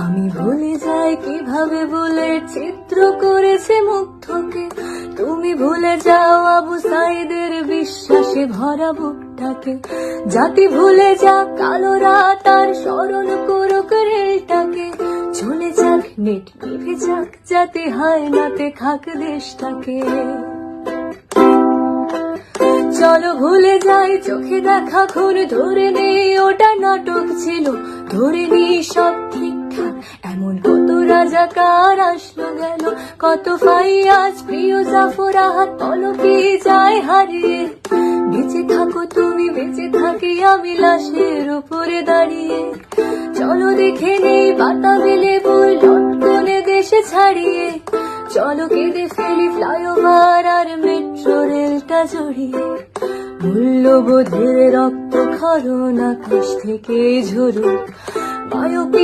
আমি ভুলে যাই কিভাবে বুলেট চিত্র করেছে মুগ্ধকে, তুমি ভুলে যাও আবু সাইদের বিশ্বাসে ভরা বুকটাকে। জাতি ভুলে যাক কালো রাত আর স্মরণ করুক রেলটাকে, চলে যাক নেট নিভে যাক যাতে হায় নাতে খাক দেশটাকে। চলো ভুলে যাই চোখে দেখা খুন, ধরে নেই ওটা নাটক ছিল, ধরে নেই সব ঠিকঠাক। এমন কত রাজাকার আসলো গেল, কত ফাইয়াজ প্রিয় জাফর আহাদ পলকে যায় হারিয়ে। বেঁচে থাকো তুমি বেঁচে থাকি আমি লাশের উপরে দাঁড়িয়ে। চলো দেখে নেই বাতাবে লেবুর লটকনে দেশে ছাড়িয়ে, চলো কেঁদে ফেলি ফ্লাইওভার আর মেট্রো রেলটা জড়িয়ে। মূল্যবোধের রক্ত ক্ষরণ আকাশ থেকে ঝরুক, বায়ু